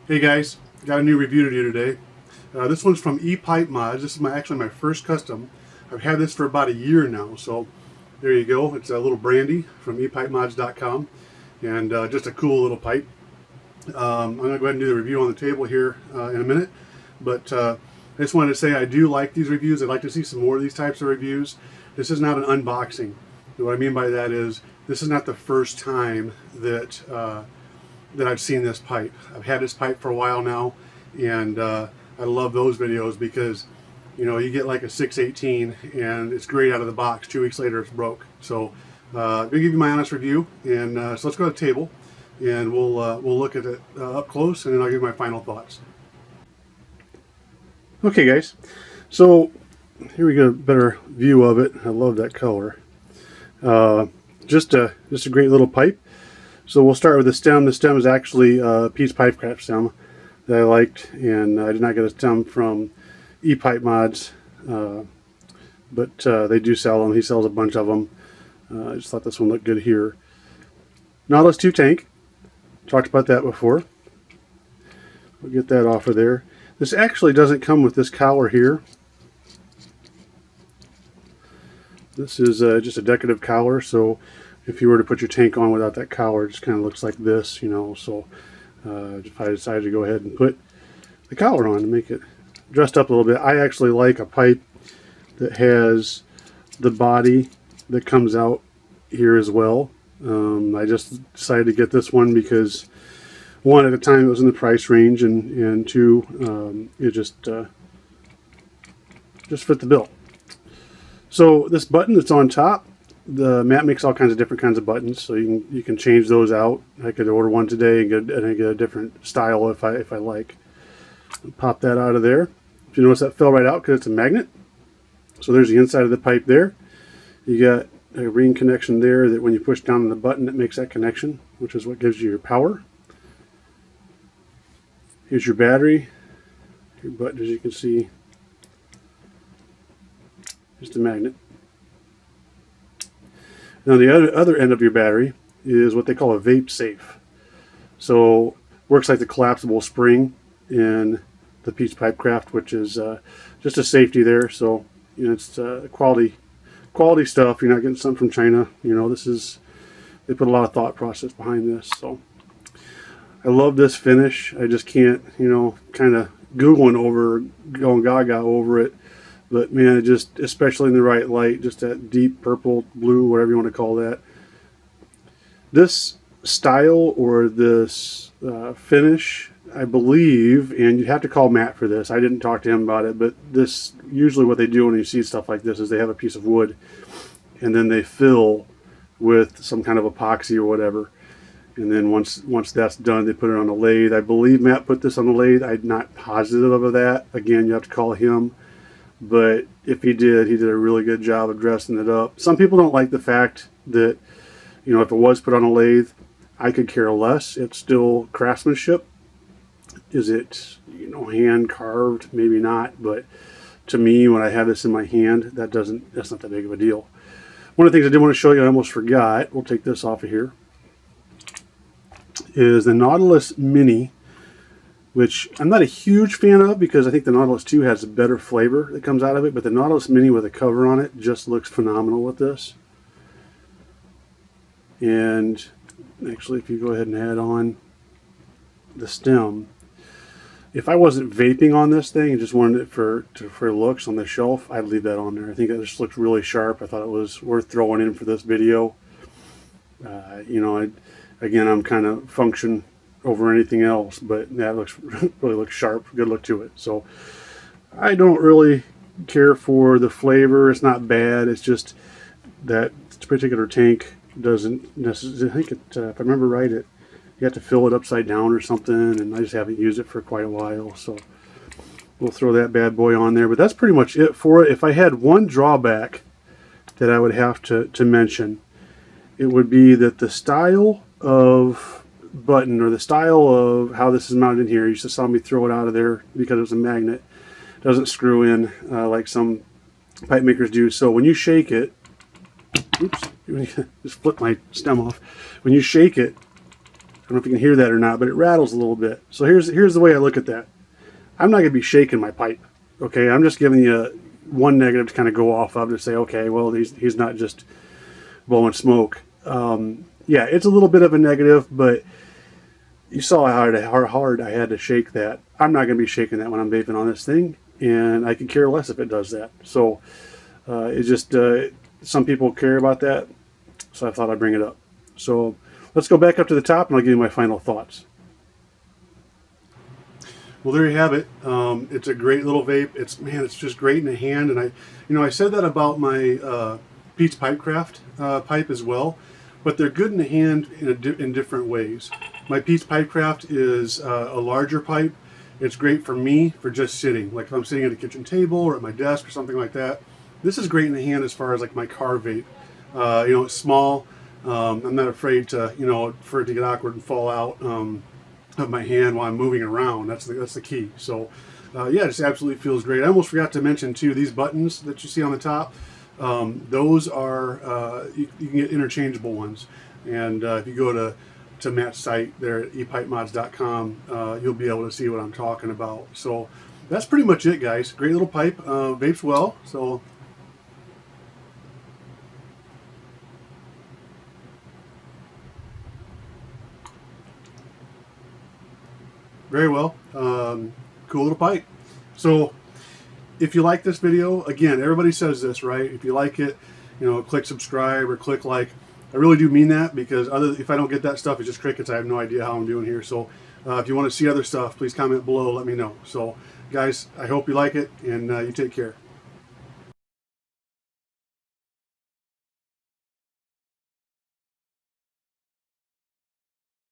Hey guys, got a new review to do today. This one's from E-Pipe Mods. This is actually my first custom. I've had this for about a year now, so there you go. It's a little Brandy from epipemods.com, and just a cool little pipe. I'm going to go ahead and do the review on the table here in a minute, but I just wanted to say I do like these reviews. I'd like to see some more of these types of reviews. This is not an unboxing. What I mean by that is this is not the first time that I've seen this pipe. I've had this pipe for a while now, and I love those videos because you get like a 618 and it's great out of the box. 2 weeks later it's broke. So I'm gonna give you my honest review, and so let's go to the table and we'll look at it up close, and then I'll give you my final thoughts. Okay guys, so here we get a better view of it. I love that color. Just a great little pipe. So we'll start with the stem. The stem is actually a Pete's Pipe Craft stem that I liked, and I did not get a stem from E-Pipe Mods, but they do sell them. He sells a bunch of them. I just thought this one looked good here. Nautilus 2 tank. Talked about that before. We'll get that off of there. This actually doesn't come with this collar here. This is just a decorative collar, so if you were to put your tank on without that collar, it just kind of looks like this, so if I decided to go ahead and put the collar on to make it dressed up a little bit. I actually like a pipe that has the body that comes out here as well. I just decided to get this one because, one, at the time it was in the price range, and two, it just fit the bill. So this button that's on top, the Matt makes all kinds of different kinds of buttons, so you can change those out. I could order one today and get a different style if I like. Pop that out of there. If you notice, that fell right out because it's a magnet. So there's the inside of the pipe there. You got a ring connection there that when you push down on the button, it makes that connection, which is what gives you your power. Here's your battery. Your button, as you can see, just a magnet. Now the other end of your battery is what they call a vape safe. So works like the collapsible spring in the Pete's Pipe Craft, which is just a safety there. So it's quality stuff. You're not getting something from China. They put a lot of thought process behind this. So I love this finish. I just can't kind of Googling over, going gaga over it. But man, it just, especially in the right light, just that deep purple, blue, whatever you want to call that. This style or this finish, I believe, and you have to call Matt for this. I didn't talk to him about it, but this, usually what they do when you see stuff like this is they have a piece of wood and then they fill with some kind of epoxy or whatever. And then once that's done, they put it on a lathe. I believe Matt put this on the lathe. I'm not positive of that. Again, you have to call him. But if he did a really good job of dressing it up. Some people don't like the fact that, if it was put on a lathe, I could care less. It's still craftsmanship. Is it, hand carved? Maybe not. But to me, when I have this in my hand, that's not that big of a deal. One of the things I did want to show you, I almost forgot, we'll take this off of here, is the Nautilus Mini, which I'm not a huge fan of because I think the Nautilus 2 has a better flavor that comes out of it, but the Nautilus Mini with a cover on it just looks phenomenal with this. And actually, if you go ahead and add on the stem, if I wasn't vaping on this thing and just wanted it for looks on the shelf, I'd leave that on there. I think it just looks really sharp. I thought it was worth throwing in for this video. Again, I'm kind of function over anything else, but that really looks sharp, good look to it. So I don't really care for the flavor. It's not bad. It's just that particular tank doesn't necessarily, I think if I remember right, you have to fill it upside down or something, and I just haven't used it for quite a while. So we'll throw that bad boy on there, but that's pretty much it for it. If I had one drawback that I would have to mention, it would be that the style of button, or the style of how this is mounted in here, you just saw me throw it out of there because it was a magnet, doesn't screw in like some pipe makers do. So when you shake it, oops, just flip my stem off. When you shake it, don't know if you can hear that or not, but it rattles a little bit. So here's the way I look at that. I'm not going to be shaking my pipe. Okay, I'm just giving you one negative to kind of go off of to say, okay, well, he's not just blowing smoke. Yeah, it's a little bit of a negative, but you saw how hard I had to shake that. I'm not going to be shaking that when I'm vaping on this thing, and I could care less if it does that. So it's just some people care about that, so I thought I'd bring it up. So let's go back up to the top, and I'll give you my final thoughts. Well, there you have it. It's a great little vape. It's just great in the hand. And I said that about my Pete's Pipecraft pipe as well, but they're good in the hand in different ways. My Pete's Pipecraft is a larger pipe. It's great for me for just sitting, like if I'm sitting at a kitchen table or at my desk or something like that. This is great in the hand as far as like my car vape. It's small. I'm not afraid to, for it to get awkward and fall out of my hand while I'm moving around. That's the key. So yeah, it just absolutely feels great. I almost forgot to mention too, these buttons that you see on the top, those are you can get interchangeable ones, and if you go to Matt's site there at epipemods.com, you'll be able to see what I'm talking about. So that's pretty much it, guys. Great little pipe, vapes well. So very well. Cool little pipe. So if you like this video, again, everybody says this, right? If you like it, click subscribe or click like. I really do mean that, because if I don't get that stuff, it's just crickets. I have no idea how I'm doing here. So if you want to see other stuff, please comment below. Let me know. So guys, I hope you like it, and you take care.